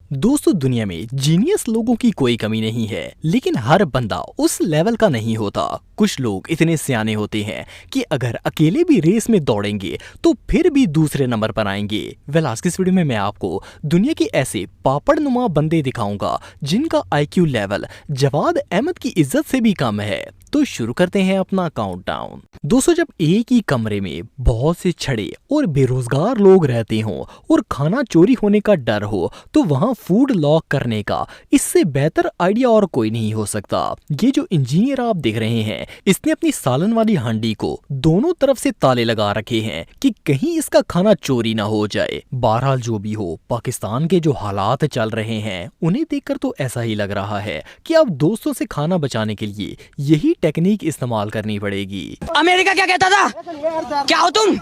दोस्तों दुनिया में जीनियस लोगों की कोई कमी नहीं है, लेकिन हर बंदा उस लेवल का नहीं होता। कुछ लोग इतने सियाने होते हैं कि अगर अकेले भी रेस में दौड़ेंगे तो फिर भी दूसरे नंबर पर आएंगे। आज की इस वीडियो में मैं आपको दुनिया के ऐसे पापड़नुमा बंदे दिखाऊंगा जिनका आईक्यू लेवल जवाद अहमद की इज्जत से भी कम है। तो शुरू करते हैं अपना काउंटडाउन। दोस्तों जब एक ही कमरे में बहुत से छड़े और बेरोजगार लोग रहते हों और खाना चोरी होने का डर हो तो वहां फूड लॉक करने का इससे बेहतर आइडिया और कोई नहीं हो सकता। ये जो इंजीनियर आप देख रहे हैं इसने अपनी सालन वाली हांडी को दोनों तरफ से ताले लगा रखे हैं कि कहीं इसका खाना चोरी ना हो जाए। बहरहाल जो भी हो, पाकिस्तान के जो हालात चल रहे हैं उन्हें देखकर तो ऐसा ही लग रहा है कि अब दोस्तों से खाना बचाने के लिए यही टेक्निक इस्तेमाल करनी पड़ेगी। अमेरिका क्या कहता था, क्या हो तुम,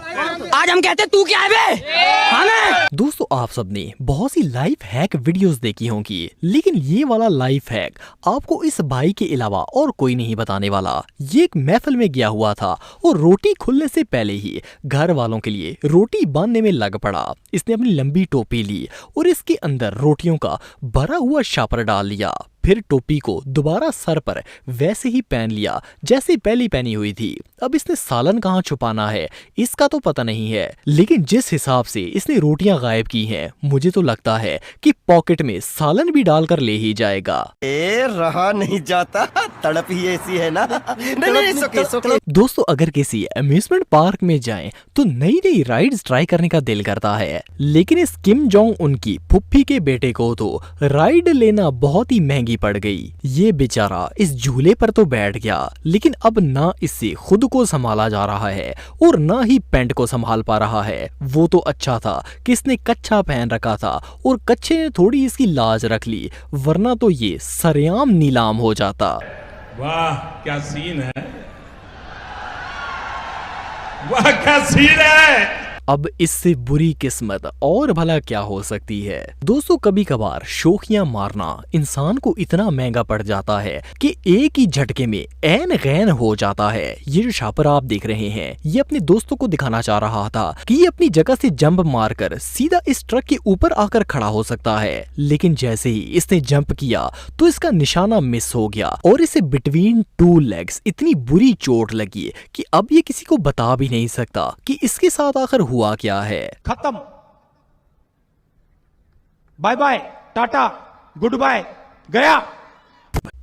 आज हम कहते तू क्या है बे? हमें दोस्तों आप सबने बहुत सी लाइफ हैक वीडियोस देखी होंगी, लेकिन ये वाला लाइफ हैक आपको इस भाई के अलावा और कोई नहीं बताने वाला। ये एक महफिल में गया हुआ था और रोटी खुलने से पहले ही घर वालों के लिए रोटी बांधने में लग पड़ा। इसने अपनी लंबी टोपी ली और इसके अंदर रोटियों का भरा हुआ शापर डाल लिया, फिर टोपी को दोबारा सर पर वैसे ही पहन लिया जैसे पहली पहनी हुई थी। अब इसने सालन कहाँ छुपाना है इसका तो पता नहीं है, लेकिन जिस हिसाब से इसने रोटियां गायब की हैं मुझे तो लगता है कि पॉकेट में सालन भी डालकर ले ही जाएगा। रहा नहीं जाता, तड़प ही ऐसी है ना। नहीं, सोके। दोस्तों अगर किसी अम्यूजमेंट पार्क में जाएं तो नई नई राइड्स ट्राई करने का दिल करता है, लेकिन इस किम जोंग उनकी फुफ्फी के बेटे को तो राइड लेना बहुत ही महंगी पड़ गई। ये बेचारा इस झूले पर तो बैठ गया, लेकिन अब ना इससे खुद को संभाला जा रहा है और ना ही पैंट को संभाल पा रहा है। वो तो अच्छा था कि इसने कच्छा पहन रखा था और कच्छे ने थोड़ी इसकी लाज रख ली, वरना तो ये सरेआम नीलाम हो जाता। वाह क्या सीन है, वाह क्या सीन है। अब इससे बुरी किस्मत और भला क्या हो सकती है। दोस्तों कभी कभार शोखियां मारना इंसान को इतना महंगा पड़ जाता है कि एक ही झटके में ऐन गैन हो जाता है। ये जो छापर आप देख रहे हैं ये अपने दोस्तों को दिखाना चाह रहा था कि ये अपनी जगह से जंप मारकर सीधा इस ट्रक के ऊपर आकर खड़ा हो सकता है, लेकिन जैसे ही इसने जंप किया तो इसका निशाना मिस हो गया और इसे बिटवीन टू लेग्स इतनी बुरी चोट लगी कि अब ये किसी को बता भी नहीं सकता कि इसके साथ आखिर हुआ क्या है। खत्म, bye bye, tata, goodbye, गया।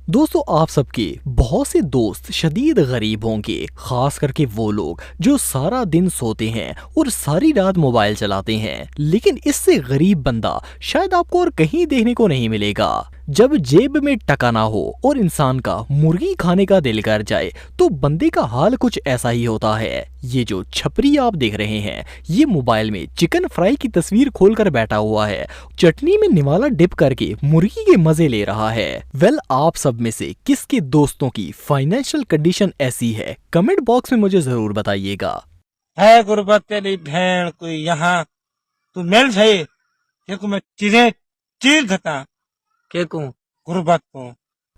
दोस्तों आप सबके बहुत से दोस्त शदीद गरीब होंगे, खास करके वो लोग जो सारा दिन सोते हैं और सारी रात मोबाइल चलाते हैं, लेकिन इससे गरीब बंदा शायद आपको और कहीं देखने को नहीं मिलेगा। जब जेब में टका ना हो और इंसान का मुर्गी खाने का दिल कर जाए तो बंदे का हाल कुछ ऐसा ही होता है। ये जो छपरी आप देख रहे हैं ये मोबाइल में चिकन फ्राई की तस्वीर खोलकर बैठा हुआ है, चटनी में निवाला डिप करके मुर्गी के मजे ले रहा है। आप सब में से किसके दोस्तों की फाइनेंशियल कंडीशन ऐसी है, कमेंट बॉक्स में मुझे जरूर बताइएगा। है गुर्बत तेरी भेड़ कोई यहाँ तू मिल सही देखो मैं चीजें चीर देता के को गुर्बत को।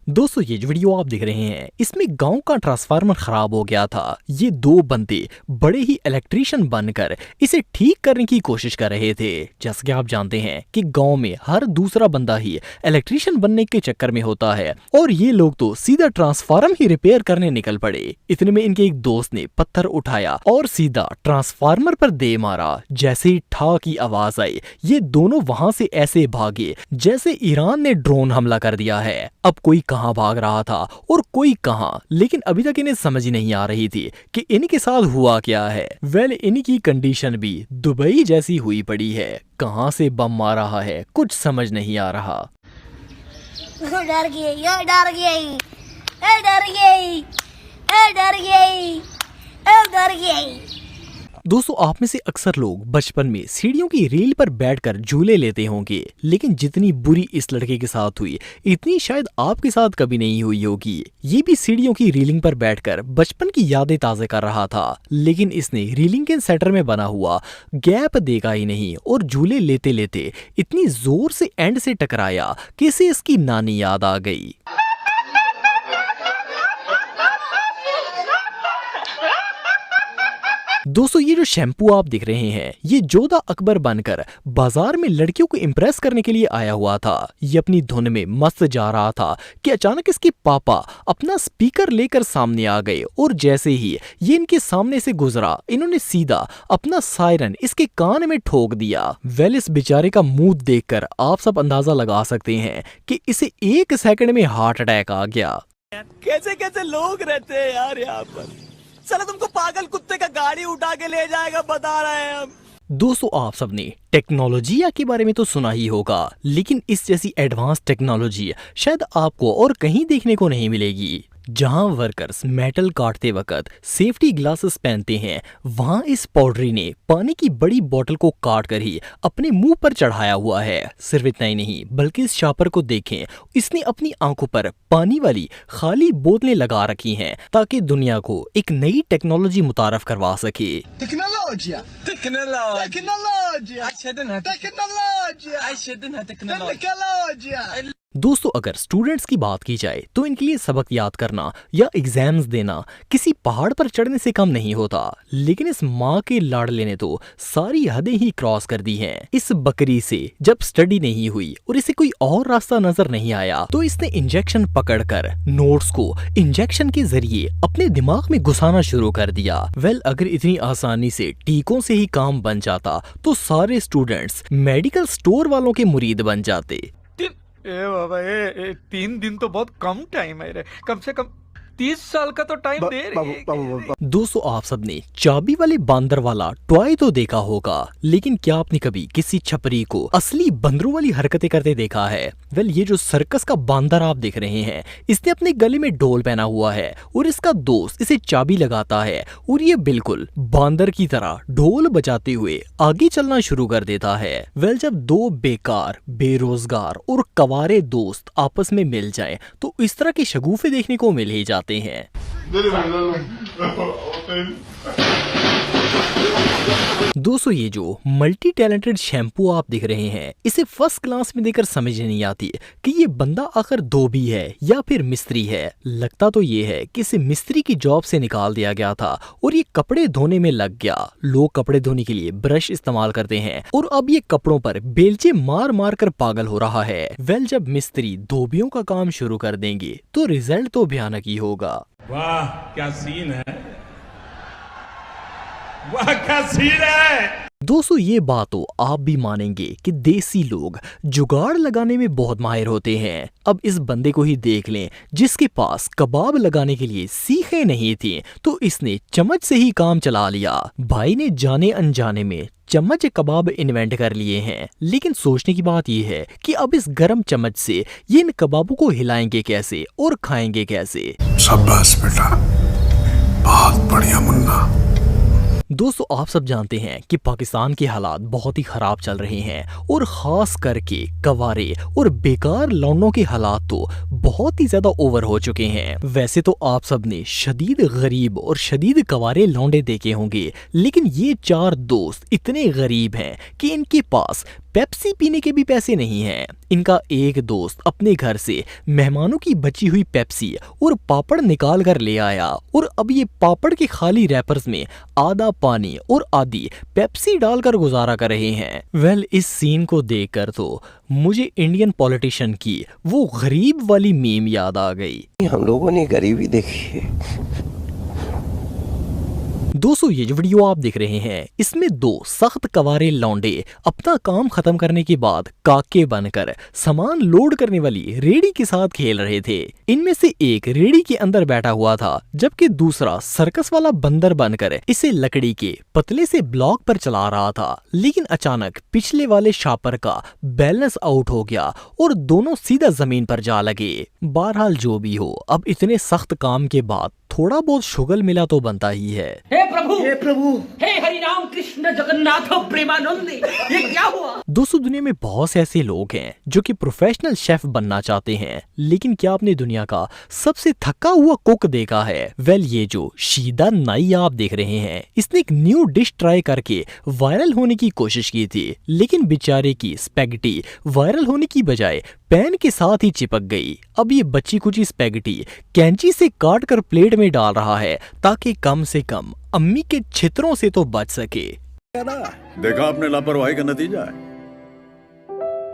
दोस्तों ये जो वीडियो आप देख रहे हैं इसमें गांव का ट्रांसफार्मर खराब हो गया था। ये दो बंदे बड़े ही इलेक्ट्रिशियन बनकर इसे ठीक करने की कोशिश कर रहे थे। जैसे कि आप जानते हैं कि गांव में हर दूसरा बंदा ही इलेक्ट्रिशियन बनने के चक्कर में होता है और ये लोग तो सीधा ट्रांसफार्मर ही रिपेयर करने निकल पड़े। इतने में इनके एक दोस्त ने पत्थर उठाया और सीधा ट्रांसफार्मर पर दे मारा। जैसे ही ठा की आवाज आई ये दोनों वहां से ऐसे भागे जैसे ईरान ने ड्रोन हमला कर दिया है। अब कोई कहां भाग रहा था और कोई कहां, लेकिन अभी तक इन्हें समझ ही नहीं आ रही थी कि इनके साथ हुआ क्या है। इनकी कंडीशन भी दुबई जैसी हुई पड़ी है। कहां से बम मार रहा है कुछ समझ नहीं आ रहा। डर गई, डर गई, डर गई, डर गई, डर गई। दोस्तों आप में से अक्सर लोग बचपन में सीढ़ियों की रेल पर बैठकर झूले लेते होंगे, लेकिन जितनी बुरी इस लड़के के साथ हुई इतनी शायद आपके साथ कभी नहीं हुई होगी। ये भी सीढ़ियों की रेलिंग पर बैठकर बचपन की यादें ताज़ा कर रहा था, लेकिन इसने रेलिंग के सेंटर में बना हुआ गैप देखा ही नहीं और झूले लेते लेते इतनी जोर से एंड से टकराया कि इसे इसकी नानी याद आ गई। दोस्तों ये जो शैम्पू आप दिख रहे हैं ये जोधा अकबर बनकर बाजार में लड़कियों को इम्प्रेस करने के लिए आया हुआ था। ये अपनी धुन में मस्त जा रहा था कि अचानक इसके पापा अपना स्पीकर लेकर सामने आ गए और जैसे ही ये इनके सामने से गुजरा इन्होंने सीधा अपना सायरन इसके कान में ठोक दिया। वेल इस बेचारे का मुंह देखकर आप सब अंदाजा लगा सकते हैं कि इसे 1 सेकंड में हार्ट अटैक आ गया। कैसे कैसे लोग रहते हैं यार यहाँ पर। चलो तुमको पागल कुत्ते का गाड़ी उठा के ले जाएगा बता रहे हैं हम। दोस्तों आप सबने टेक्नोलॉजी के बारे में तो सुना ही होगा, लेकिन इस जैसी एडवांस टेक्नोलॉजी शायद आपको और कहीं देखने को नहीं मिलेगी। जहां वर्कर्स मेटल काटते वक्त सेफ्टी ग्लासेस पहनते हैं, वहां इस पाउडरी ने पानी की बड़ी बोतल को काट कर ही अपने मुंह पर चढ़ाया हुआ है। सिर्फ इतना ही नहीं बल्कि इस शॉपर को देखें, इसने अपनी आंखों पर पानी वाली खाली बोतलें लगा रखी हैं ताकि दुनिया को एक नई टेक्नोलॉजी मुतारफ करवा सके। दोस्तों अगर स्टूडेंट्स की बात की जाए तो इनके लिए सबक याद करना या एग्जाम्स देना किसी पहाड़ पर चढ़ने से कम नहीं होता, लेकिन इस माँ के लाडले ने तो सारी हदें ही क्रॉस कर दी हैं। इस बकरी से जब स्टडी नहीं हुई और इसे कोई और रास्ता नजर नहीं आया तो इसने इंजेक्शन पकड़कर नोट्स को इंजेक्शन के जरिए अपने दिमाग में घुसाना शुरू कर दिया। वेल अगर इतनी आसानी से टीकों से ही काम बन जाता तो सारे स्टूडेंट्स मेडिकल स्टोर वालों के मुरीद बन जाते। बाबा 3 दिन तो बहुत कम टाइम है रे, कम से कम 30 साल का तो टाइम दे रही। दोस्तों आप सबने चाबी वाले बांदर वाला टॉय तो देखा होगा, लेकिन क्या आपने कभी किसी छपरी को असली बंदरों वाली हरकतें करते देखा है? वेल ये जो सर्कस का बांदर आप देख रहे हैं, इसने अपने गले में ढोल पहना हुआ है और इसका दोस्त इसे चाबी लगाता है और ये बिल्कुल बांदर की तरह ढोल बजाते हुए आगे चलना शुरू कर देता है। वेल जब 2 बेकार, बेरोजगार और कवारे दोस्त आपस में मिल जाएं तो इस तरह के शगुफे देखने को मिल ही जाते हैं। दोस्तों ये जो मल्टी टैलेंटेड शैम्पू आप देख रहे हैं, इसे फर्स्ट क्लास में देखकर समझ नहीं आती कि ये बंदा आखिर धोबी है या फिर मिस्त्री है। लगता तो ये है कि इसे मिस्त्री की जॉब से निकाल दिया गया था और ये कपड़े धोने में लग गया। लोग कपड़े धोने के लिए ब्रश इस्तेमाल करते हैं और अब ये कपड़ों पर बेलचे मार मार कर पागल हो रहा है। वेल जब मिस्त्री धोबियों का काम शुरू कर देंगे तो रिजल्ट तो भयानक ही होगा। वाह क्या सीन है, वाह क्या सीन है। दोस्तों ये बात तो आप भी मानेंगे कि देसी लोग जुगाड़ लगाने में बहुत माहिर होते हैं। अब इस बंदे को ही देख लें जिसके पास कबाब लगाने के लिए सीखें नहीं थी तो इसने चम्मच से ही काम चला लिया। भाई ने जाने अनजाने में चम्मच कबाब इन्वेंट कर लिए हैं, लेकिन सोचने की बात यह है कि अब इस गरम चम्मच से ये इन कबाबों को हिलाएंगे कैसे और खाएंगे कैसे। शाबाश बेटा, बहुत बढ़िया मुन्ना। दोस्तों आप सब जानते हैं कि पाकिस्तान के हालात बहुत ही खराब चल रहे हैं और खास करके कवारे और बेकार लौंडों के हालात तो बहुत ही ज्यादा ओवर हो चुके हैं। वैसे तो आप सब ने शदीद गरीब और शदीद कवारे लौंडे देखे होंगे, लेकिन ये 4 दोस्त इतने गरीब हैं कि इनके पास पेप्सी पीने के भी पैसे नहीं हैं। इनका एक दोस्त अपने घर से मेहमानों की बची हुई पेप्सी और पापड़ निकाल कर ले आया और अब ये पापड़ के खाली रैपर्स में आधा पानी और आधी पेप्सी डालकर गुजारा कर रहे हैं। वेल इस सीन को देखकर तो मुझे इंडियन पॉलिटिशियन की वो गरीब वाली मीम याद आ गई। हम लोगों ने गरीबी देखी है। दोस्तों ये जो वीडियो आप देख रहे हैं, इसमें 2 सख्त कवारे लौंडे अपना काम खत्म करने के बाद काके बनकर सामान लोड करने वाली रेडी के साथ खेल रहे थे। इनमें से एक रेडी के अंदर बैठा हुआ था, जबकि दूसरा सर्कस वाला बंदर बनकर इसे लकड़ी के पतले से ब्लॉक पर चला रहा था। लेकिन अचानक पिछले वाले शापर का बैलेंस आउट हो गया और दोनों सीधा जमीन पर जा लगे। बहरहाल जो भी हो, अब इतने सख्त काम के बाद थोड़ा बहुत शुगल मिला तो बनता ही है। हे प्रभु, हे हरि राम कृष्ण जगन्नाथ प्रेमानंद, ये क्या हुआ? दोस्तों दुनिया में बहुत से ऐसे लोग हैं जो कि प्रोफेशनल शेफ बनना चाहते हैं, लेकिन क्या आपने दुनिया का सबसे थका हुआ कुक देखा है? वेल ये जो शीदा नाई आप देख रहे हैं, इसने एक न्यू डिश ट्राई करके वायरल होने की कोशिश की थी, लेकिन बेचारे की स्पैगेटी वायरल होने की बजाय पैन के साथ ही चिपक गई। अब ये बच्ची कुची स्पैगेटी कैंची से काट कर प्लेट में में डाल रहा है ताकि कम से कम अम्मी के छितरों से तो बच सके। देखा आपने लापरवाही का नतीजा है।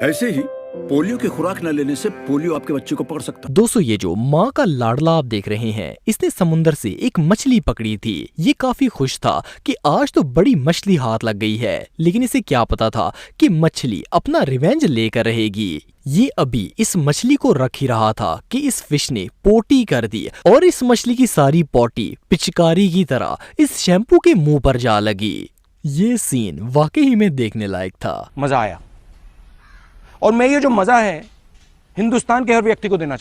ऐसे ही पोलियो की खुराक न लेने से पोलियो आपके बच्चे को पकड़ सकता है। दोस्तों ये जो माँ का लाडला आप देख रहे हैं, इसने समुंदर से एक मछली पकड़ी थी। ये काफी खुश था कि आज तो बड़ी मछली हाथ लग गई है, लेकिन इसे क्या पता था कि मछली अपना रिवेंज लेकर रहेगी। ये अभी इस मछली को रख ही रहा था कि इस फिश ने पोटी कर दी और इस मछली की सारी पोटी पिचकारी की तरह इस शैम्पू के मुंह पर जा लगी। ये सीन वाकई में देखने लायक था। मजा आया और मैं ये जो मजा है हिंदुस्तान के हर व्यक्ति को देना चाहता हूं।